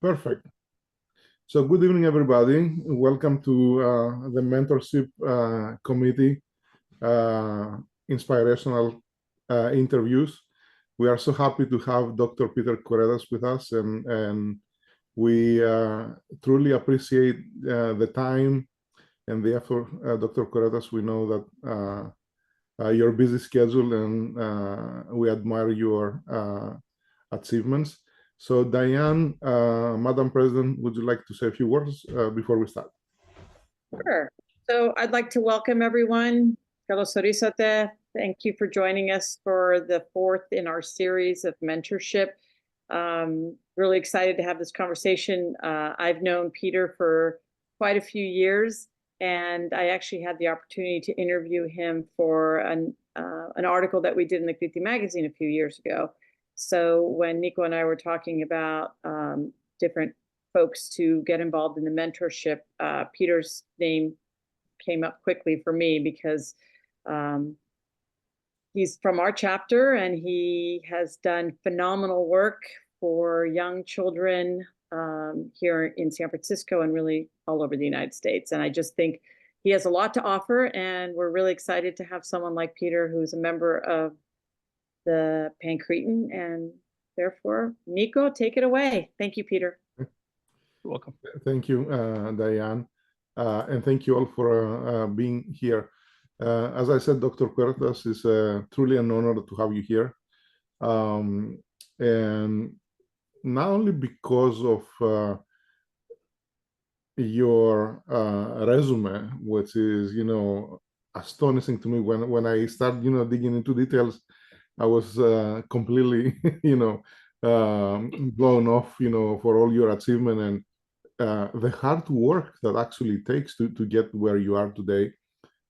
Perfect. So good evening, everybody. Welcome to the Mentorship Committee Inspirational Interviews. We are so happy to have Dr. Peter Kouretas with us, and we truly appreciate the time and the effort. Dr. Kouretas, we know that your busy schedule, and we admire your achievements. So Diane, Madam President, would you like to say a few words before we start? Sure. So I'd like to welcome everyone. Carlos Sorizote, thank you for joining us for the fourth in our series of mentorship. Really excited to have this conversation. I've known Peter for quite a few years, and I actually had the opportunity to interview him for an article that we did in the Kriti magazine a few years ago. So when Nico and I were talking about different folks to get involved in the mentorship, Peter's name came up quickly for me because he's from our chapter and he has done phenomenal work for young children here in San Francisco and really all over the United States. And I just think he has a lot to offer, and we're really excited to have someone like Peter who's a member of the Pancretin, and therefore, Nico, take it away. Thank you, Peter. You're welcome. Thank you, Diane, and thank you all for being here. As I said, Dr. Kouretas, is truly an honor to have you here, and not only because of your resume, which is, astonishing to me. When I start, digging into details, I was completely, blown off, for all your achievement and the hard work that actually takes to get where you are today,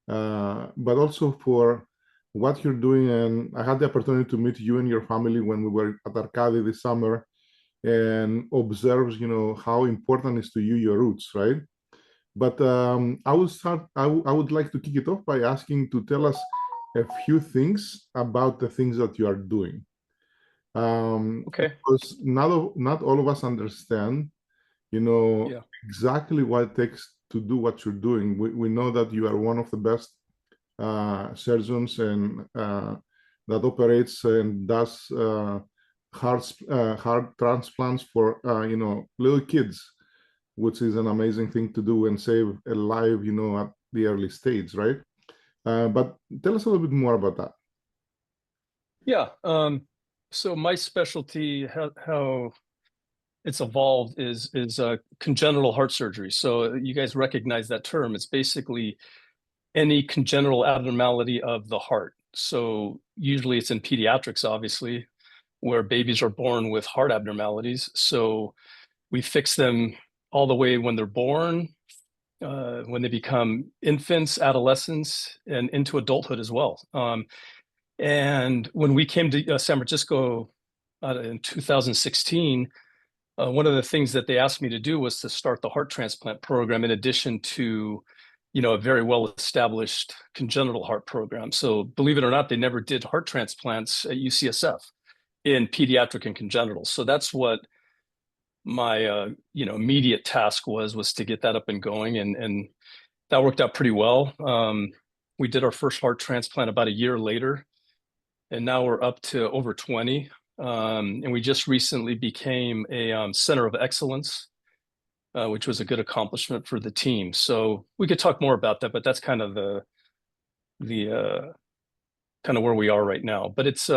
but also for what you're doing. And I had the opportunity to meet you and your family when we were at Arcadi this summer, and observes, how important is to you your roots, right? But I would like to kick it off by asking to tell us a few things about the things that you are doing. Okay. Because not all of us understand, exactly what it takes to do what you're doing. We know that you are one of the best surgeons and that operates and does heart transplants for little kids, which is an amazing thing to do and save a life, at the early stage, right? But tell us a little bit more about that. Yeah. So my specialty, how it's evolved, is congenital heart surgery. So you guys recognize that term. It's basically any congenital abnormality of the heart. So usually it's in pediatrics, obviously, where babies are born with heart abnormalities. So we fix them all the way when they're born, when they become infants, adolescents, and into adulthood as well. And when we came to San Francisco in 2016, one of the things that they asked me to do was to start the heart transplant program in addition to, a very well-established congenital heart program. So believe it or not, they never did heart transplants at UCSF in pediatric and congenital. So that's what my immediate task was to get that up and going, and that worked out pretty well. We did our first heart transplant about a year later, and now we're up to over 20. And we just recently became a center of excellence, which was a good accomplishment for the team. So we could talk more about that, but that's kind of the kind of where we are right now. But it's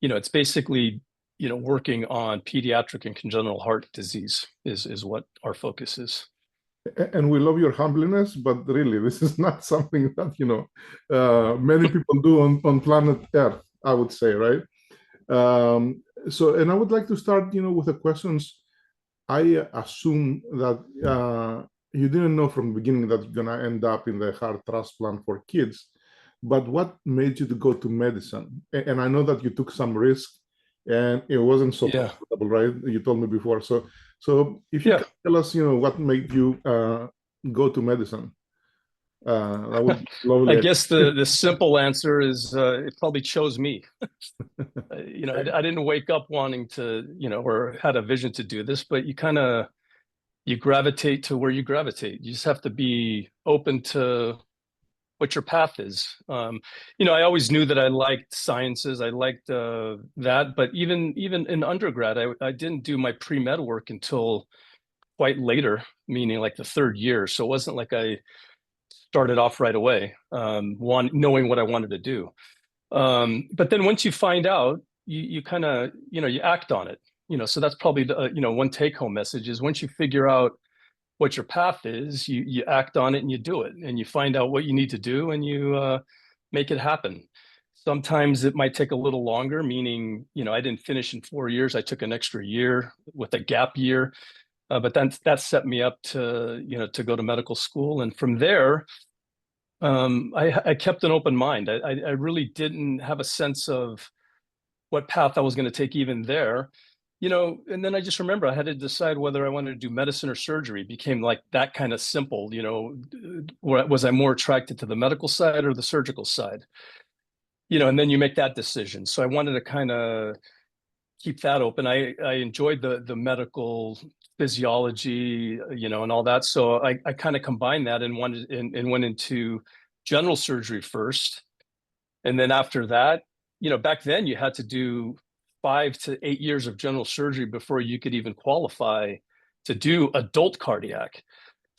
it's basically working on pediatric and congenital heart disease is what our focus is. And we love your humbleness, but really, this is not something that many people do on planet Earth, I would say, right? And I would like to start, with the questions. I assume that you didn't know from the beginning that you're gonna end up in the heart transplant for kids, but what made you to go to medicine? And I know that you took some risk, and it wasn't so profitable, right? You told me before. So if you can tell us, what made you go to medicine? That would be lovely. I guess the simple answer is it probably chose me. I didn't wake up wanting to, or had a vision to do this, but you gravitate to where you gravitate. You just have to be open to what your path is. I always knew that I liked sciences. I liked that, but even in undergrad, I didn't do my pre-med work until quite later, meaning like the third year. So it wasn't like I started off right away, knowing what I wanted to do. But then once you find out, you kind of, you act on it. So that's probably the, one take-home message is once you figure out what your path is, you act on it and you do it, and you find out what you need to do and you make it happen. Sometimes it might take a little longer, meaning, I didn't finish in 4 years. I took an extra year with a gap year. But that set me up to, to go to medical school. And from there, I kept an open mind. I really didn't have a sense of what path I was going to take even there. And then I just remember I had to decide whether I wanted to do medicine or surgery. It became like that kind of simple, was I more attracted to the medical side or the surgical side? And then you make that decision. So I wanted to kind of keep that open. I enjoyed the medical physiology, and all that. So I kind of combined that and went into general surgery first. And then after that, back then you had to do 5 to 8 years of general surgery before you could even qualify to do adult cardiac.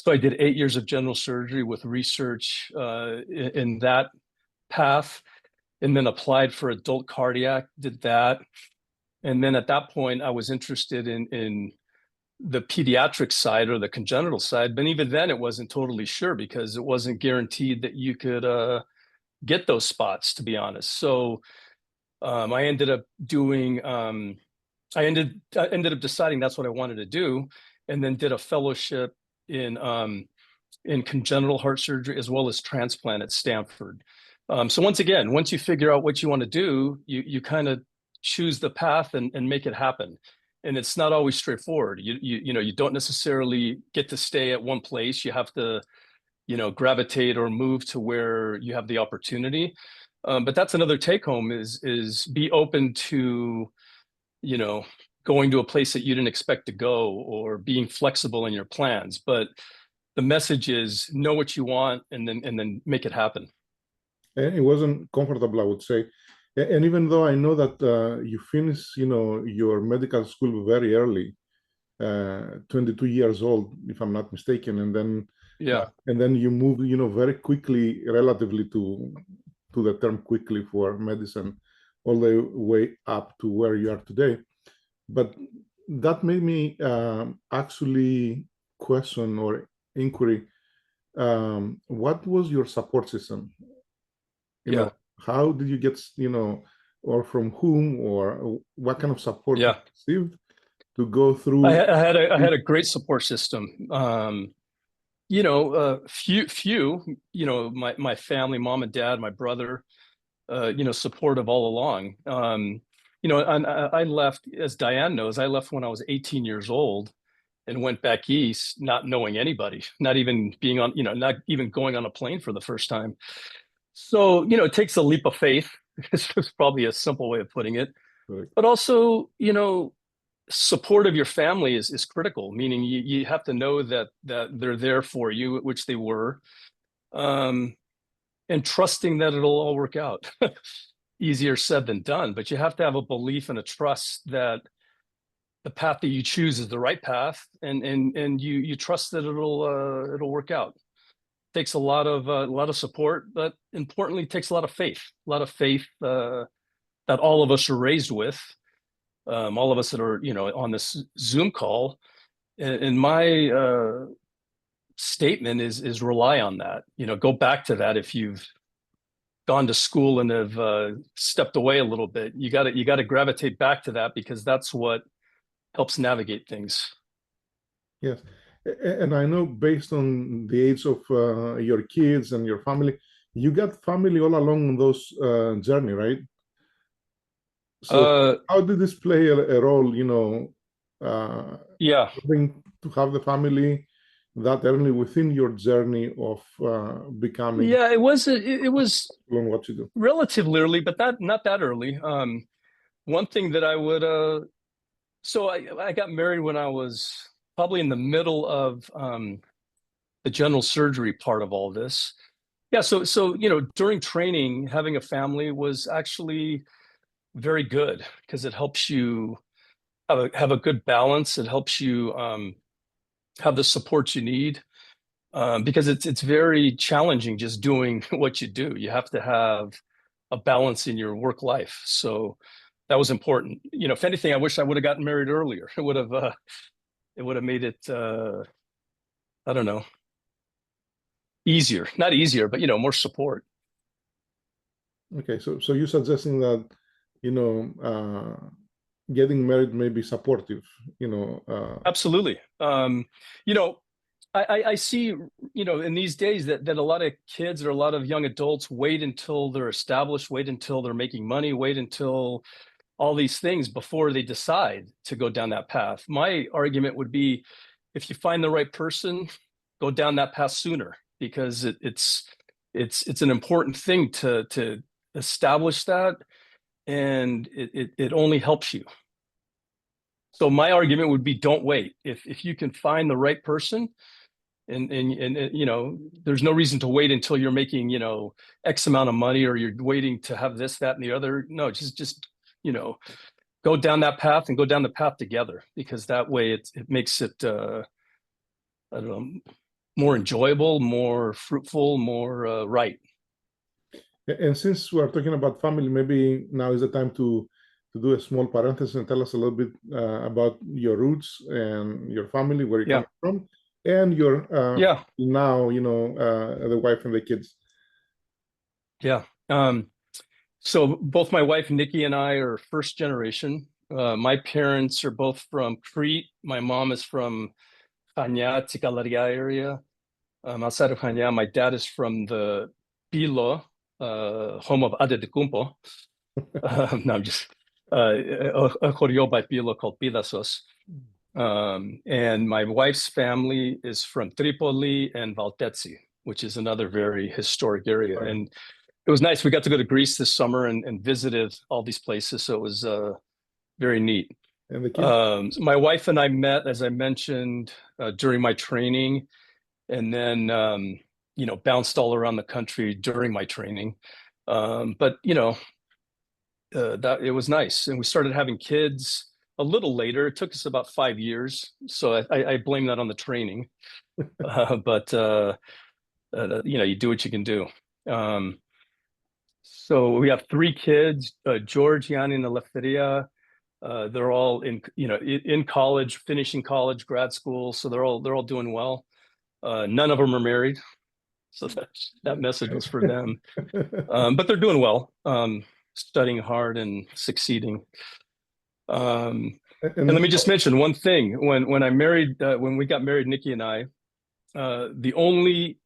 So I did 8 years of general surgery with research in that path, and then applied for adult cardiac, did that. And then at that point, I was interested in the pediatric side or the congenital side. But even then, it wasn't totally sure because it wasn't guaranteed that you could get those spots, to be honest. So I ended up doing, I ended up deciding that's what I wanted to do, and then did a fellowship in congenital heart surgery as well as transplant at Stanford. So once again, once you figure out what you want to do, you kind of choose the path and make it happen. And it's not always straightforward. You don't necessarily get to stay at one place. You have to, gravitate or move to where you have the opportunity. But that's another take home is be open to, going to a place that you didn't expect to go, or being flexible in your plans. But the message is know what you want and then make it happen. And it wasn't comfortable, I would say. And even though I know that you finished, your medical school very early, 22 years old, if I'm not mistaken, and then and then you move, very quickly, relatively to the term quickly for medicine, all the way up to where you are today. But that made me actually question or inquiry, what was your support system? How did you get, or from whom, or what kind of support you received to go through? I had a great support system. Few, my family, mom and dad, my brother, supportive all along. And I left, as Diane knows, I left when I was 18 years old and went back east, not knowing anybody, not even being on, not even going on a plane for the first time. So, it takes a leap of faith. It's probably a simple way of putting it. Right. But also, support of your family is critical, meaning you have to know that they're there for you, which they were, and trusting that it'll all work out. Easier said than done, but you have to have a belief and a trust that the path that you choose is the right path, and you trust that it'll work out. Takes a lot of support, but importantly, takes a lot of faith. That all of us are raised with. All of us that are, on this Zoom call, and my statement is rely on that. Go back to that. If you've gone to school and have stepped away a little bit, you got to gravitate back to that, because that's what helps navigate things. Yes, and I know based on the age of your kids and your family, you got family all along those journey, right? So how did this play a role, having to have the family that early within your journey of becoming Yeah, it was on what you do? relatively early, but not that early. One thing that I would so I got married when I was probably in the middle of the general surgery part of all this. Yeah, so during training, having a family was actually very good because it helps you have a good balance. It helps you have the support you need because it's very challenging just doing what you do. You have to have a balance in your work life. So that was important. If anything, I wish I would have gotten married earlier. It would have made it I don't know, easier. Not easier, but more support. Okay, so you're suggesting that, getting married may be supportive, Absolutely. You know, I see, in these days that a lot of kids or a lot of young adults wait until they're established, wait until they're making money, wait until all these things before they decide to go down that path. My argument would be if you find the right person, go down that path sooner because it's an important thing to establish that, and it only helps you. So my argument would be don't wait. If you can find the right person and there's no reason to wait until you're making, X amount of money or you're waiting to have this, that, and the other. No, just go down that path and go down the path together because that way it makes it I don't know, more enjoyable, more fruitful, more right. And since we're talking about family, maybe now is the time to do a small parenthesis and tell us a little bit about your roots and your family, where you Yeah. come from, and your Yeah. now, the wife and the kids. Yeah. So both my wife Nikki and I are first generation. My parents are both from Crete. My mom is from Chania, Tikalaria area. Outside of Chania, my dad is from the Pilo, home of Adedecumpo. No, I'm just a choreo by Pilo called Pidasos. And my wife's family is from Tripoli and Valtetsi, which is another very historic area. Right. And it was nice. We got to go to Greece this summer and visited all these places. So it was very neat. And the kids? My wife and I met, as I mentioned, during my training, and then bounced all around the country during my training. But that it was nice, and we started having kids a little later. It took us about 5 years, so I blame that on the training. But you do what you can do. So we have three kids, George, Yanni, and Eleftheria. They're all in college, finishing college, grad school. So they're all doing well. None of them are married, so that message was for them. But they're doing well, studying hard and succeeding. And let me just mention one thing. When we got married, Nikki and I, the only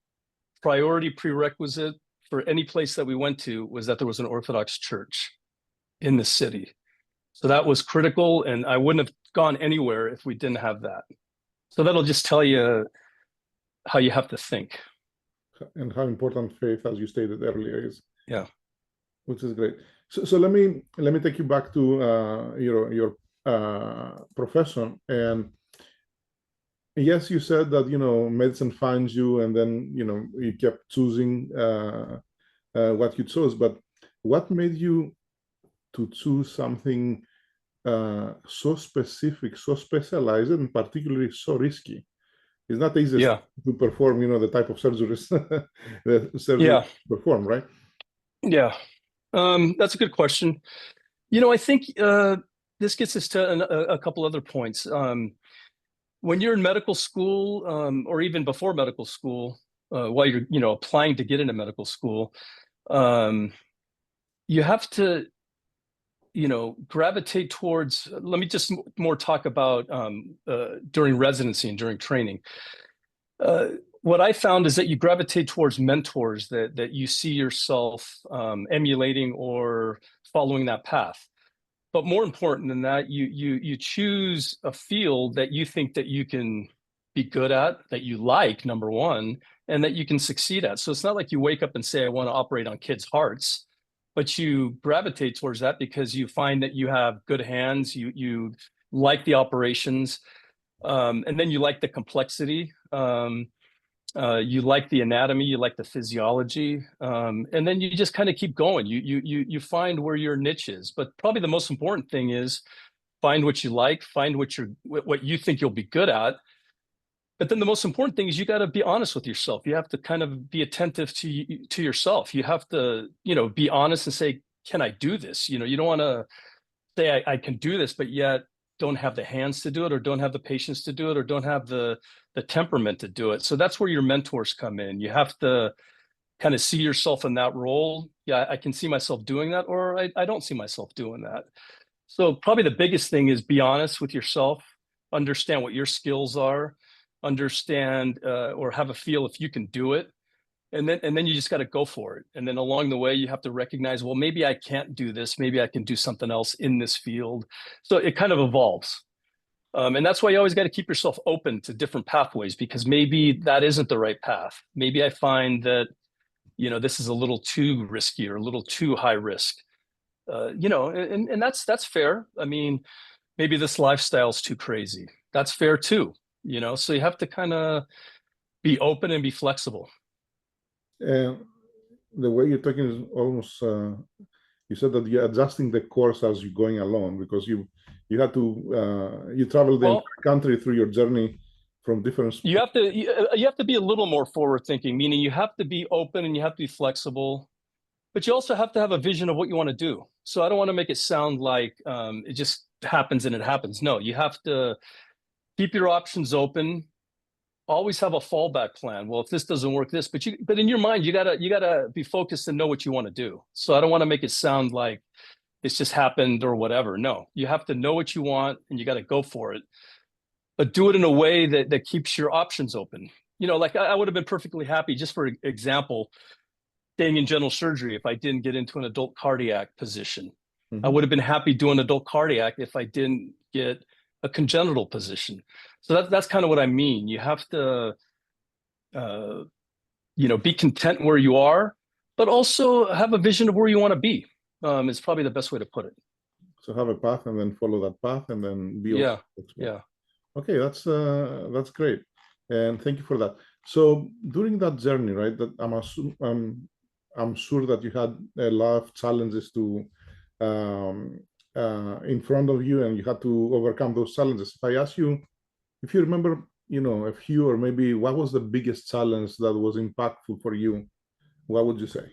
priority prerequisite for any place that we went to was that there was an Orthodox church in the city. So that was critical, and I wouldn't have gone anywhere if we didn't have that. So that'll just tell you how you have to think. And how important faith, as you stated earlier, is. Yeah. Which is great. So let me take you back to your profession. And yes, you said that medicine finds you, and then you kept choosing what you chose. But what made you to choose something so specific, so specialized, and particularly so risky? It's not easy to perform, the type of surgeries that surgeons perform, right? Yeah. That's a good question. I think this gets us to a couple other points. When you're in medical school, or even before medical school, while you're applying to get into medical school, you have to gravitate towards. Let me just more talk about during residency and during training. What I found is that you gravitate towards mentors that you see yourself emulating or following that path. But more important than that, you choose a field that you think that you can be good at, that you like, number one, and that you can succeed at. So it's not like you wake up and say, I want to operate on kids' hearts, but you gravitate towards that because you find that you have good hands, you like the operations, and then you like the complexity. You like the anatomy, you like the physiology, and then you just kind of keep going. You find where your niche is. But probably the most important thing is find what you like, find what you think you'll be good at. But then the most important thing is you got to be honest with yourself. You have to kind of be attentive to yourself. You have to, be honest and say, can I do this? You don't want to say I can do this, but yet don't have the hands to do it, or don't have the patience to do it, or don't have the temperament to do it. So that's where your mentors come in. You have to kind of see yourself in that role. Yeah, I can see myself doing that, or I don't see myself doing that. So probably the biggest thing is be honest with yourself, understand what your skills are, understand or have a feel if you can do it. And then you just got to go for it. And then along the way, you have to recognize, well, maybe I can't do this. Maybe I can do something else in this field. So it kind of evolves. And that's why you always got to keep yourself open to different pathways, because maybe that isn't the right path. Maybe I find that, this is a little too risky or a little too high risk. And that's fair. I mean, maybe this lifestyle is too crazy. That's fair too. So you have to kind of be open and be flexible. And the way you're talking is almost, you said that you're adjusting the course as you're going along, because you had to, you traveled the entire country through your journey from different. You have to be a little more forward thinking, meaning you have to be open and you have to be flexible, but you also have to have a vision of what you want to do. So I don't want to make it sound like it just happens and it happens. No, you have to keep your options open. Always have a fallback plan. Well, if this doesn't work, this, but in your mind, you gotta be focused and know what you want to do. So I don't want to make it sound like it's just happened or whatever. No, you have to know what you want and you got to go for it, but do it in a way that keeps your options open. Like I would have been perfectly happy, just for example, staying in general surgery if I didn't get into an adult cardiac position. I would have been happy doing adult cardiac if I didn't get a congenital position. So that's kind of what I mean. You have to, be content where you are, but also have a vision of where you want to be. Is probably the best way to put it. So have a path and then follow that path and then be. Yeah. Okay, that's great, and thank you for that. So during that journey, right, that I'm sure that you had a lot of challenges to in front of you, and you had to overcome those challenges. If I ask you, if you remember, a few, or maybe what was the biggest challenge that was impactful for you, what would you say?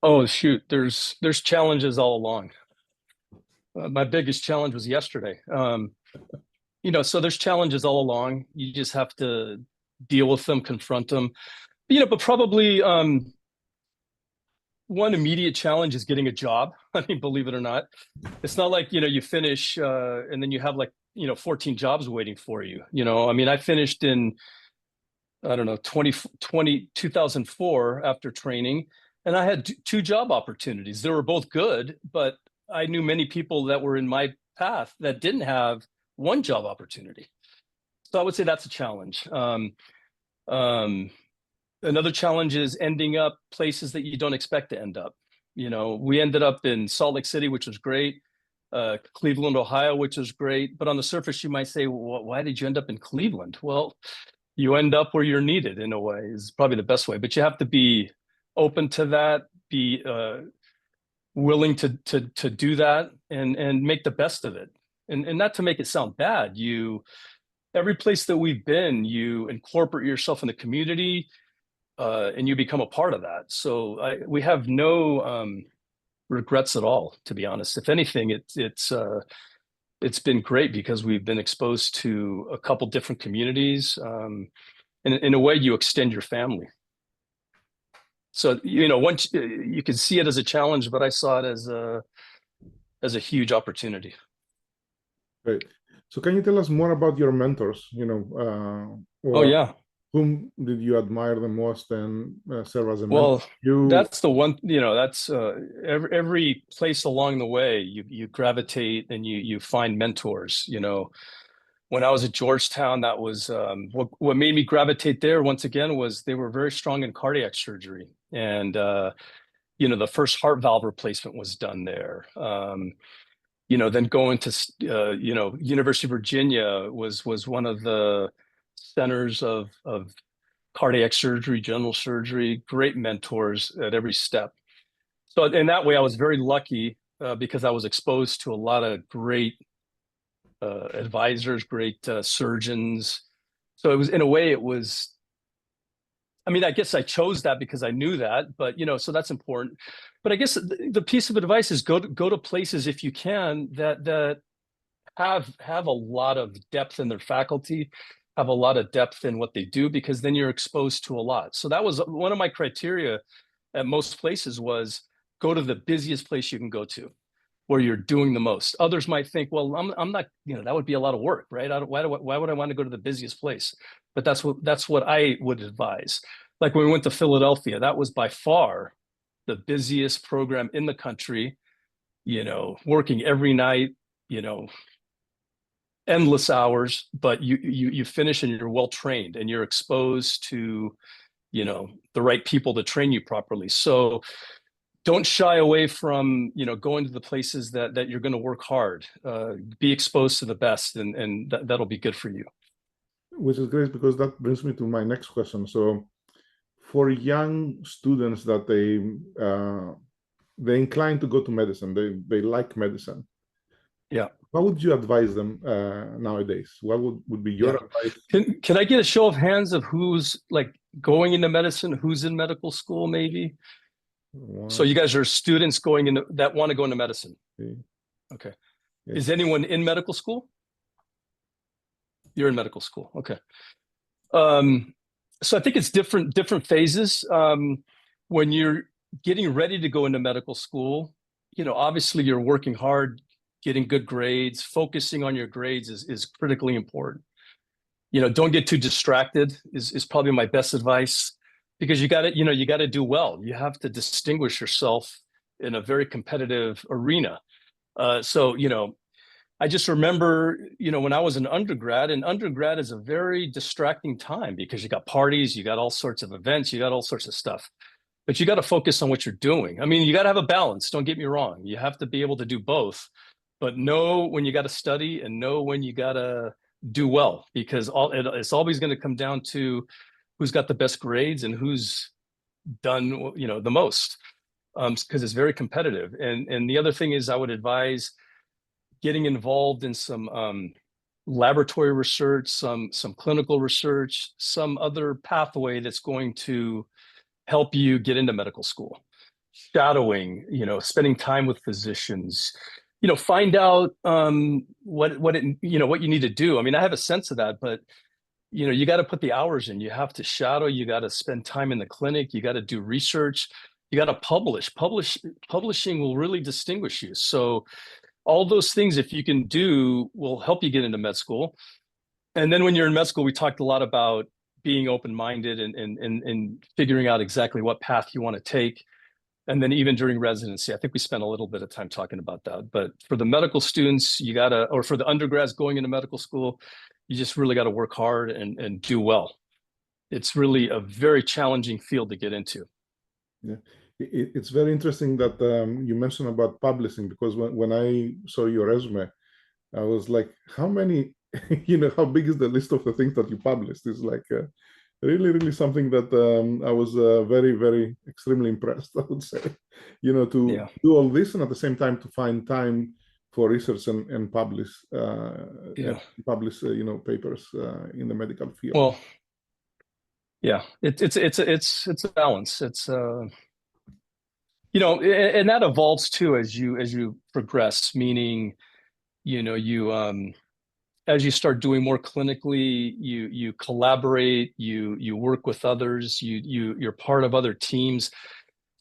Oh, shoot, there's challenges all along. My biggest challenge was yesterday. So there's challenges all along. You just have to deal with them, confront them. But probably one immediate challenge is getting a job. I mean, believe it or not, it's not like, you finish and then you have 14 jobs waiting for you. I mean, I finished in, I don't know, 2004 after training, and I had two job opportunities. They were both good, but I knew many people that were in my path that didn't have one job opportunity. So I would say that's a challenge. Another challenge is ending up places that you don't expect to end up. We ended up in Salt Lake City, which was great, Cleveland, Ohio, which was great. But on the surface, you might say, well, why did you end up in Cleveland? Well, you end up where you're needed, in a way, is probably the best way. But you have to be open to that, be willing to do that, and make the best of it. And not to make it sound bad, every place that we've been, you incorporate yourself in the community, and you become a part of that. So we have no regrets at all, to be honest. If anything, it's been great because we've been exposed to a couple different communities. In a way, you extend your family. So once you can see it as a challenge, but I saw it as a huge opportunity. Great. So can you tell us more about your mentors? Oh yeah. Whom did you admire the most and serve as a mentor? Well, that's the one. That's every place along the way you gravitate and you find mentors. when I was at Georgetown, that was what made me gravitate there once again was they were very strong in cardiac surgery. And, the first heart valve replacement was done there. Then going to, University of Virginia was one of the centers of cardiac surgery, general surgery, great mentors at every step. So in that way, I was very lucky because I was exposed to a lot of great advisors, great surgeons. So it was, in a way, I guess I chose that because I knew that, but so that's important. But I guess the piece of advice is go to places if you can that have a lot of depth in their faculty, have a lot of depth in what they do, because then you're exposed to a lot. So that was one of my criteria at most places was go to the busiest place you can go to, where you're doing the most. Others might think, well, I'm not, that would be a lot of work, right? Why would I want to go to the busiest place? But that's what I would advise. Like when we went to Philadelphia, that was by far the busiest program in the country, working every night, endless hours, but you finish and you're well trained and you're exposed to, the right people to train you properly. So don't shy away from, going to the places that you're going to work hard. Be exposed to the best, and that'll be good for you. Which is great, because that brings me to my next question. So for young students that they incline to go to medicine, they like medicine. Yeah. How would you advise them nowadays? What would be your advice? Can I get a show of hands of who's like going into medicine, who's in medical school, maybe? So you guys are students that want to go into medicine. Okay. Yes. Is anyone in medical school? You're in medical school. Okay. So I think it's different phases. When you're getting ready to go into medical school, obviously you're working hard, getting good grades, focusing on your grades is critically important. Don't get too distracted is probably my best advice, because you got to do well. You have to distinguish yourself in a very competitive arena. So I just remember, when I was an undergrad, and undergrad is a very distracting time because you got parties, you got all sorts of events, you got all sorts of stuff, but you got to focus on what you're doing. You got to have a balance. Don't get me wrong. You have to be able to do both, but know when you got to study and know when you got to do well, because it's always going to come down to who's got the best grades and who's done, the most, because it's very competitive. And the other thing is, I would advise getting involved in some laboratory research, some clinical research, some other pathway that's going to help you get into medical school. Shadowing, spending time with physicians, find out what you need to do. I have a sense of that, but you got to put the hours in. You have to shadow, you got to spend time in the clinic, you got to do research, you got to publishing will really distinguish you. So all those things, if you can do, will help you get into med school. And then when you're in med school, we talked a lot about being open-minded and figuring out exactly what path you want to take. And then even during residency, I think we spent a little bit of time talking about that. But for the medical students, or for the undergrads going into medical school, you just really got to work hard and do well. It's really a very challenging field to get into. Yeah. It's very interesting that you mentioned about publishing, because when I saw your resume, I was like, how many, how big is the list of the things that you published? It's like really, really something that I was very, very extremely impressed, I would say, to do all this and at the same time to find time for research and publish, papers in the medical field. Well, yeah, it's a balance. It's and that evolves too as you progress, meaning, as you start doing more clinically, you collaborate, you work with others, you're part of other teams.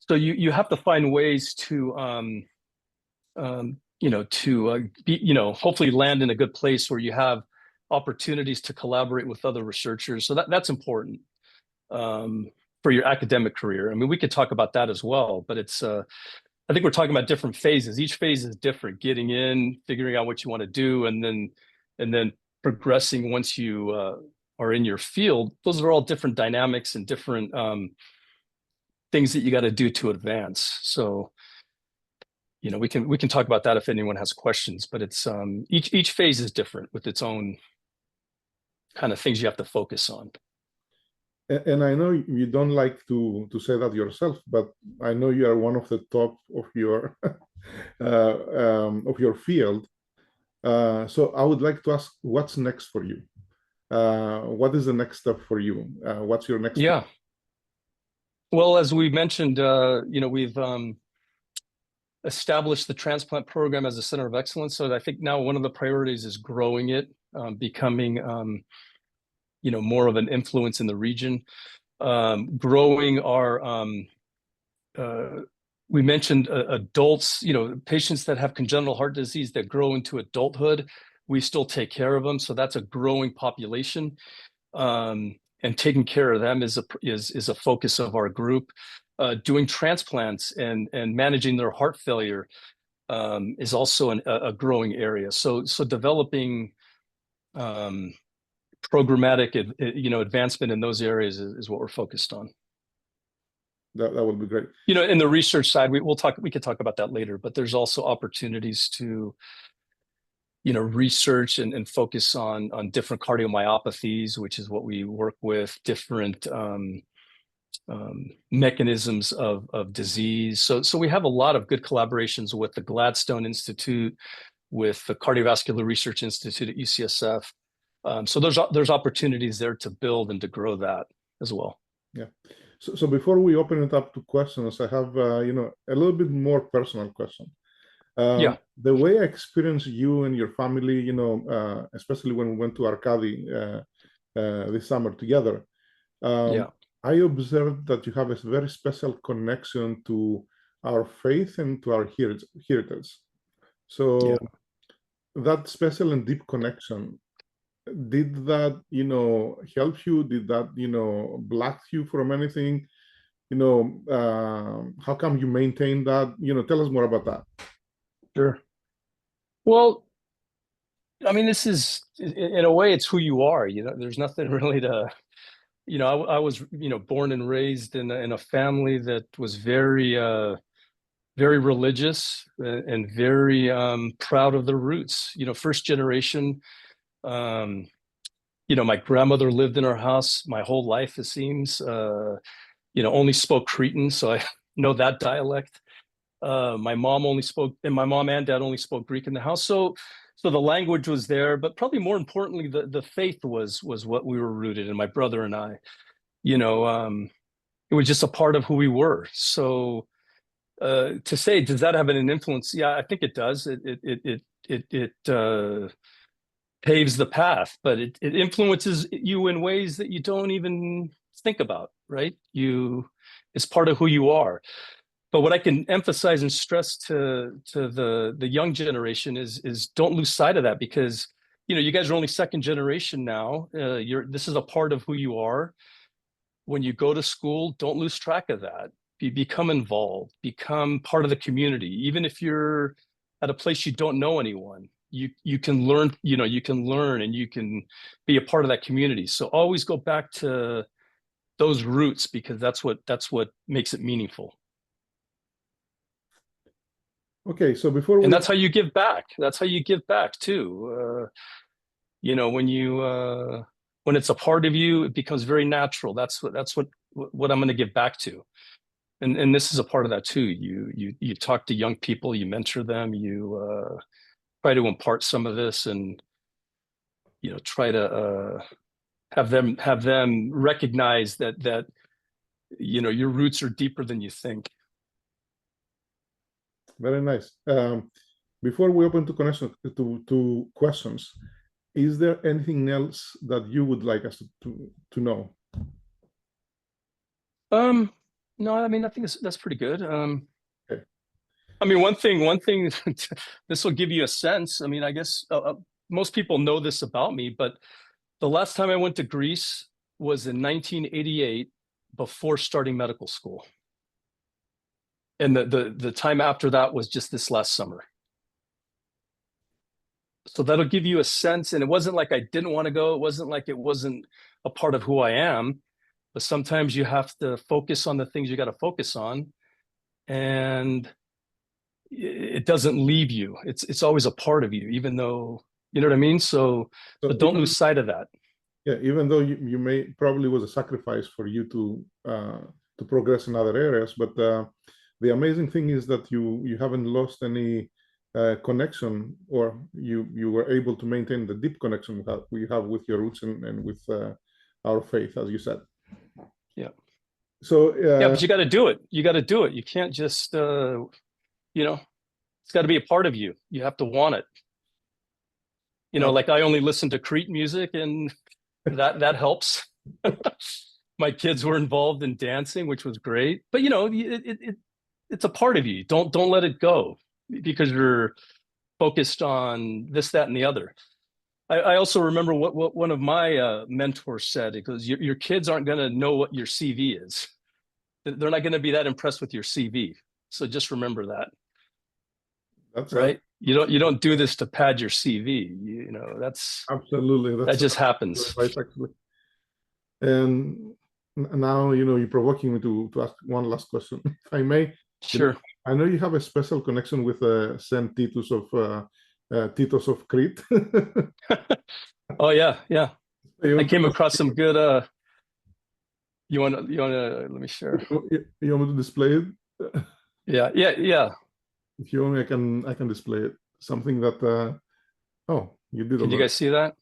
So you have to find ways to be, hopefully land in a good place where you have opportunities to collaborate with other researchers. So that's important for your academic career. We could talk about that as well, but it's I think we're talking about different phases. Each phase is different. Getting in, figuring out what you want to do, and then progressing once you are in your field, those are all different dynamics and different things that you got to do to advance. So, you know, we can talk about that if anyone has questions, but it's each phase is different with its own kind of things you have to focus on. And I know you don't like to say that yourself, but I know you are one of the top of your field. So I would like to ask, what's next for you? What is the next step for you? What's your next? Yeah. Well, as we mentioned, you know, we've established the transplant program as a center of excellence. So I think now one of the priorities is growing it, becoming, you know, more of an influence in the region, growing our, we mentioned adults, you know, patients that have congenital heart disease that grow into adulthood, we still take care of them. So that's a growing population. And taking care of them is a focus of our group. Doing transplants and managing their heart failure is also a growing area. So developing programmatic, you know, advancement in those areas is what we're focused on. That would be great. You know, in the research side, we could talk about that later, but there's also opportunities to, you know, research and focus on different cardiomyopathies, which is what we work with, different mechanisms of disease. So we have a lot of good collaborations with the Gladstone Institute, with the Cardiovascular Research Institute at UCSF. So there's opportunities there to build and to grow that as well. Yeah. So before we open it up to questions, I have you know, a little bit more personal question. Yeah. The way I experienced you and your family, you know, especially when we went to Arcadi this summer together, Yeah. I observed that you have a very special connection to our faith and to our heritage. So Yeah. that special and deep connection, did that, you know, help you? Did that, you know, block you from anything? You know, how come you maintain that? You know, tell us more about that. Sure. Well, I mean, this is, in a way, it's who you are. You know, there's nothing really to, you know, I was, you know, born and raised in a family that was very, very religious and very proud of their roots. You know, first generation. You know, my grandmother lived in our house my whole life, it seems. You know, only spoke Cretan, so I know that dialect. My mom and dad only spoke Greek in the house. So the language was there, but probably more importantly, the faith was what we were rooted in, my brother and I. You know, it was just a part of who we were. So to say, does that have an influence? Yeah, I think it does. It paves the path, but it influences you in ways that you don't even think about, right? It's part of who you are. But what I can emphasize and stress to the young generation is don't lose sight of that, because, you know, you guys are only second generation now. This is a part of who you are. When you go to school, don't lose track of that. Become involved, become part of the community. Even if you're at a place you don't know anyone, you can learn, you know, you can learn and you can be a part of that community. So always go back to those roots, because that's what makes it meaningful. Okay, so before and that's how you give back. That's how you give back too. You know, when it's a part of you, it becomes very natural. That's what I'm going to give back to. And this is a part of that too. You talk to young people, you mentor them, you try to impart some of this, and, you know, try to have them recognize that you know, your roots are deeper than you think. Very nice. Before we open to questions, is there anything else that you would like us to know? No, I mean, I think that's pretty good. Okay. I mean, one thing, this will give you a sense. I mean, I guess most people know this about me, but the last time I went to Greece was in 1988, before starting medical school. And the time after that was just this last summer. So that'll give you a sense. And it wasn't like I didn't want to go. It wasn't like it wasn't a part of who I am. But sometimes you have to focus on the things you got to focus on. And it doesn't leave you. It's always a part of you, even though, you know what I mean? So don't even, lose sight of that. yeah, even though you may probably was a sacrifice for you to progress in other areas, but the amazing thing is that you haven't lost any connection, or you were able to maintain the deep connection that we have with your roots and with our faith, as you said. Yeah. So Yeah, but you got to do it. You got to do it. You can't just, it's got to be a part of you. You have to want it. Like I only listen to Crete music, and that helps. My kids were involved in dancing, which was great. But it's a part of you. Don't let it go because you're focused on this, that, and the other. I also remember what one of my mentors said. It goes, your kids aren't going to know what your CV is. They're not going to be that impressed with your CV. So just remember that. That's right. You don't do this to pad your CV. That's absolutely, that just happens. Right, actually. And now, you're provoking me to ask one last question, if I may. Sure. I know you have a special connection with Saint Titus of Crete. Oh yeah. I came across some good. You want to? Let me share. You want me to display it? Yeah. If you want me, I can display it. Something that. Oh, you did. Can you guys see that?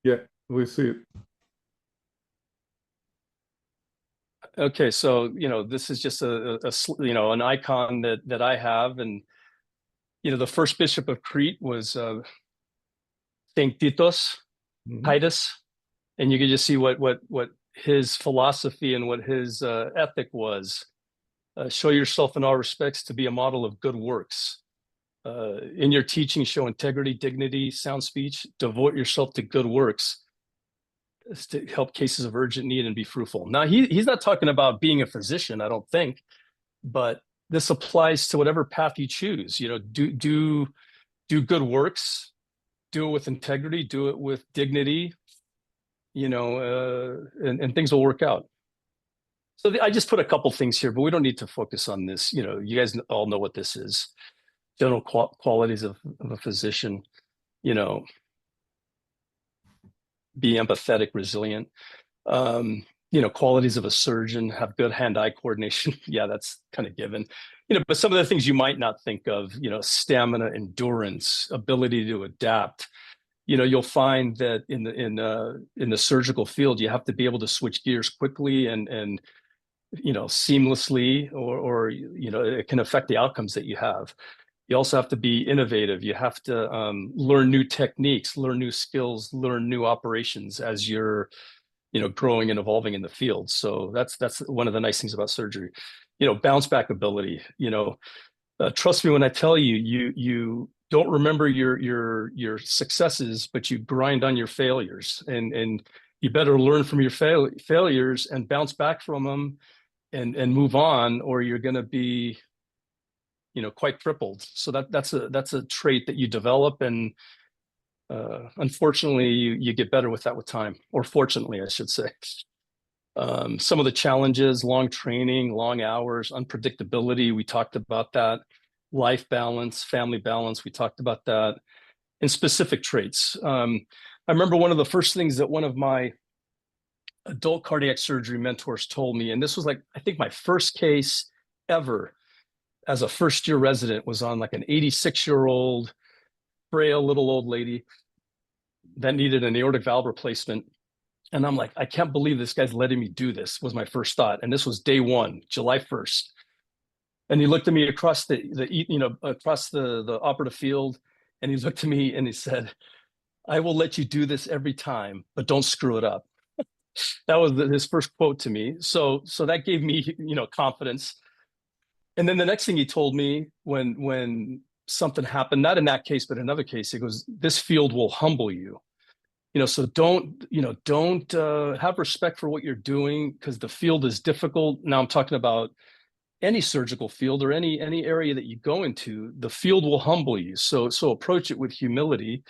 Yeah, we see it. Okay, so this is just an icon that I have, and the first bishop of Crete was Saint Titus, Titus, and you can just see what his philosophy and what his ethic was. Show yourself in all respects to be a model of good works. In your teaching, show integrity, dignity, sound speech. Devote yourself to good works to help cases of urgent need and be fruitful. Now, he's not talking about being a physician, I don't think, but this applies to whatever path you choose. Do good works, do it with integrity, do it with dignity, and things will work out. So I just put a couple things here, but we don't need to focus on this. You guys all know what this is. General qualities of a physician, be empathetic, resilient. Qualities of a surgeon, have good hand-eye coordination. Yeah, that's kind of given. But some of the things you might not think of, stamina, endurance, ability to adapt. You'll find that in the surgical field, you have to be able to switch gears quickly and seamlessly, or it can affect the outcomes that you have. You also have to be innovative. You have to learn new techniques, learn new skills, learn new operations as you're growing and evolving in the field. So that's one of the nice things about surgery. Bounce back ability. Trust me when I tell you don't remember your successes, but you grind on your failures, and you better learn from your failures and bounce back from them and move on, or you're going to be quite crippled. So that's a trait that you develop, and unfortunately you get better with that with time, or fortunately I should say. Some of the challenges: long training, long hours, unpredictability, we talked about that. Life balance, family balance, we talked about that. And specific traits. I remember one of the first things that one of my adult cardiac surgery mentors told me, and this was I think my first case ever as a first-year resident, was on an 86-year-old frail little old lady that needed an aortic valve replacement. And I'm like, I can't believe this guy's letting me do this, was my first thought. And this was day one, July 1st. And he looked at me across the operative field, and he looked at me and he said, "I will let you do this every time, but don't screw it up." That was his first quote to me. So that gave me, confidence. And then the next thing he told me when something happened, not in that case, but another case, he goes, "This field will humble you. So don't have respect for what you're doing, because the field is difficult." Now I'm talking about any surgical field or any area that you go into. The field will humble you. So approach it with humility.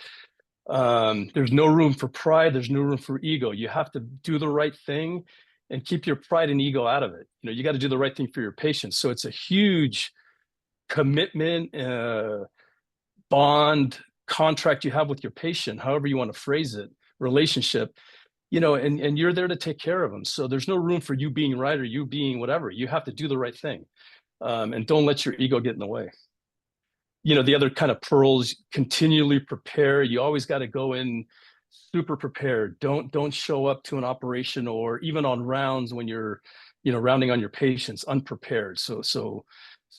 There's no room for pride. There's no room for ego. You have to do the right thing and keep your pride and ego out of it. You know, you got to do the right thing for your patients. So it's a huge commitment, bond, contract you have with your patient, however you want to phrase it, relationship, you know, and you're there to take care of them. So there's no room for you being right or you being whatever. You have to do the right thing. And don't let your ego get in the way. You know, the other kind of pearls, continually prepare. You always got to go in super prepared. Don't show up to an operation or even on rounds when you're, you know, rounding on your patients unprepared. So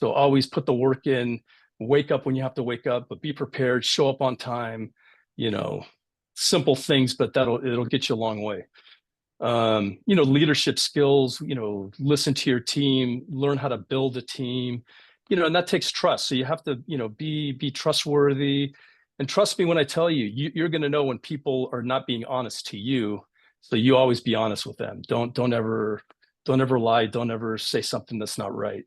always put the work in, wake up when you have to wake up, but be prepared, show up on time, you know, simple things, but it'll get you a long way. You know, leadership skills, you know, listen to your team, learn how to build a team, you know, and that takes trust. So you have to, you know, be trustworthy. And trust me when I tell you, you're going to know when people are not being honest to you. So you always be honest with them. Don't ever lie. Don't ever say something that's not right.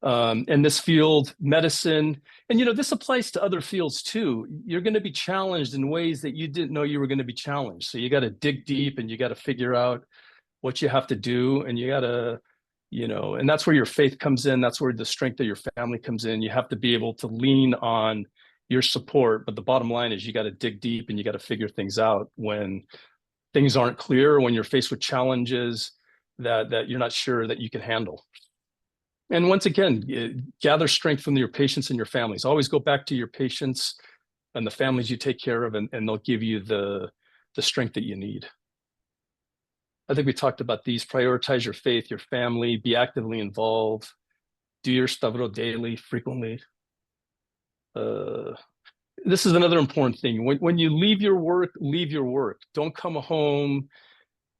In this field, medicine, and you know, this applies to other fields too. You're going to be challenged in ways that you didn't know you were going to be challenged. So you got to dig deep and you got to figure out what you have to do, and you got to, you know, and that's where your faith comes in. That's where the strength of your family comes in. You have to be able to lean on your support, but the bottom line is you got to dig deep and you got to figure things out when things aren't clear, when you're faced with challenges that you're not sure that you can handle. And once again, gather strength from your patients and your families. Always go back to your patients and the families you take care of, and they'll give you the strength that you need. I think we talked about these. Prioritize your faith, your family, be actively involved, do your stavro daily, frequently. This is another important thing. When you leave your work, leave your work. Don't come home,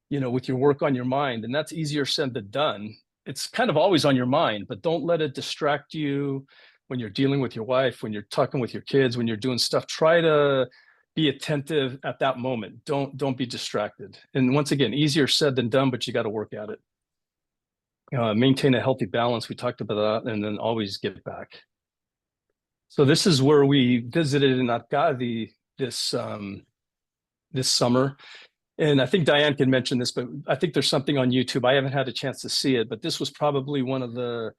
you know, with your work on your mind. And that's easier said than done. It's kind of always on your mind, but don't let it distract you when you're dealing with your wife, when you're talking with your kids, when you're doing stuff. Try to be attentive at that moment. Don't be distracted. And once again, easier said than done, but you got to work at it. Maintain a healthy balance. We talked about that, and then always give back. So this is where we visited in Arcadi this summer. And I think Diane can mention this, but I think there's something on YouTube. I haven't had a chance to see it, but this was probably one of the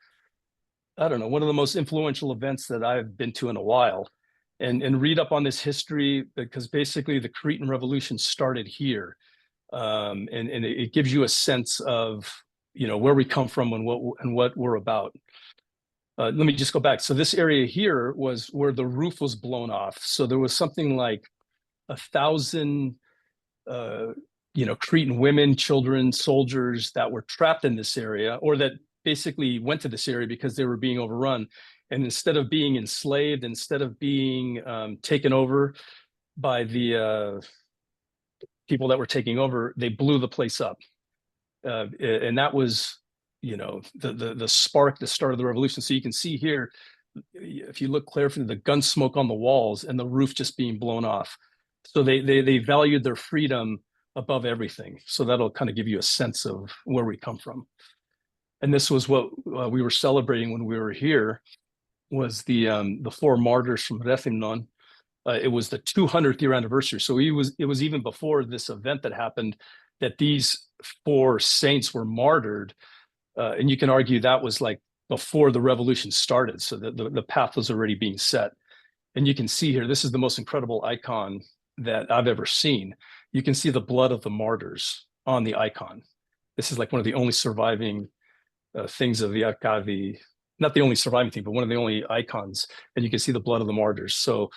most influential events that I've been to in a while. And read up on this history, because basically the Cretan Revolution started here. And it gives you a sense of, you know, where we come from and what we're about. Let me just go back. So this area here was where the roof was blown off. So there was something like 1,000 you know, Cretan women, children, soldiers that were trapped in this area, or that basically went to this area because they were being overrun. And instead of being enslaved, instead of being taken over by the people that were taking over, they blew the place up. And that was, you know, the spark, the start of the revolution. So you can see here, if you look carefully, the gun smoke on the walls and the roof just being blown off. So they valued their freedom above everything. So that'll kind of give you a sense of where we come from. And this was what we were celebrating when we were here, was the 4 martyrs from Rethymnon. It was the 200th year anniversary. So it was even before this event that happened that these 4 saints were martyred. And you can argue that was like before the revolution started. So the path was already being set. And you can see here, this is the most incredible icon that I've ever seen. You can see the blood of the martyrs on the icon. This is like one of the only surviving things of the Arcadi, not the only surviving thing, but one of the only icons. And you can see the blood of the martyrs. So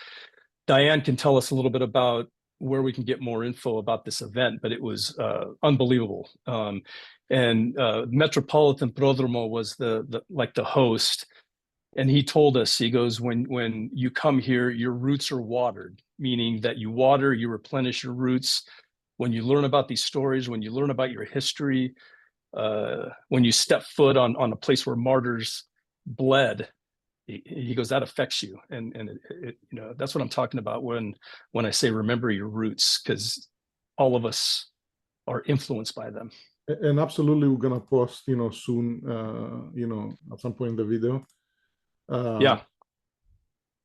Diane can tell us a little bit about where we can get more info about this event, but it was unbelievable. And Metropolitan Prodromo was the host. And he told us, he goes, when you come here, your roots are watered, meaning that you water, you replenish your roots. When you learn about these stories, when you learn about your history, when you step foot on a place where martyrs bled, he goes, that affects you. And it, you know, that's what I'm talking about when I say remember your roots, because all of us are influenced by them. And absolutely, we're gonna post, you know, soon, you know, at some point in the video. Yeah,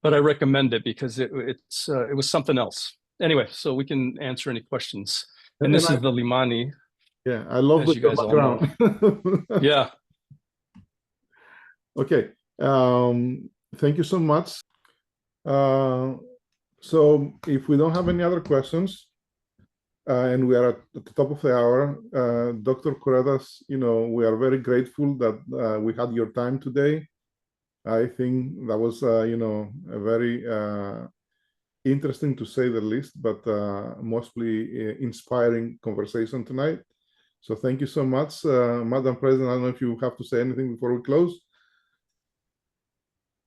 but I recommend it because it was something else. anyway, so we can answer any questions. And this is the Limani. Yeah, I love as you guys all know. background. Yeah. Okay. Thank you so much. So if we don't have any other questions, and we are at the top of the hour, Dr. Kouretas, we are very grateful that we had your time today. I think that was, a very interesting, to say the least, but mostly inspiring conversation tonight. So thank you so much, Madam President. I don't know if you have to say anything before we close.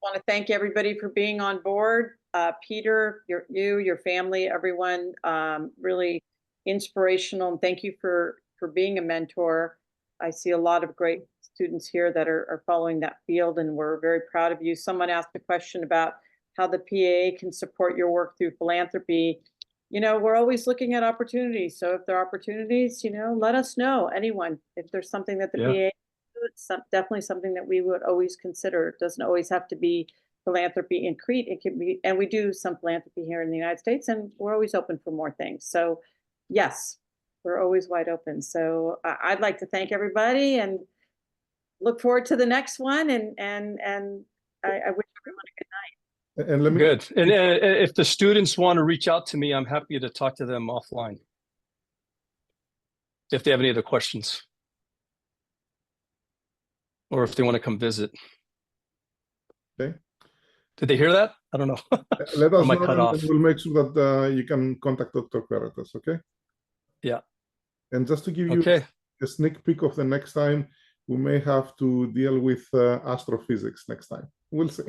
I want to thank everybody for being on board. Peter, your family, everyone, really inspirational. And thank you for being a mentor. I see a lot of great students here that are following that field, and we're very proud of you. Someone asked a question about how the PAA can support your work through philanthropy. We're always looking at opportunities. So if there are opportunities, let us know, anyone, if there's something that the PAA, it's definitely something that we would always consider. It doesn't always have to be philanthropy in Crete. It can be, and we do some philanthropy here in the United States, and we're always open for more things. So yes, we're always wide open. So I'd like to thank everybody and look forward to the next one. And I wish everyone a good night. And let me good. And if the students want to reach out to me, I'm happy to talk to them offline if they have any other questions, or if they want to come visit. Okay. Did they hear that? I don't know. Let us know, cut off? and we'll make sure that you can contact Dr. Kouretas, okay? Yeah. And just to give you a sneak peek of the next time, we may have to deal with astrophysics next time. We'll see.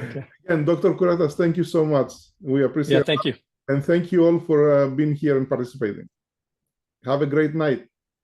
Okay. And Dr. Kouretas, thank you so much. We appreciate it. Yeah, thank you. And thank you all for being here and participating. Have a great night.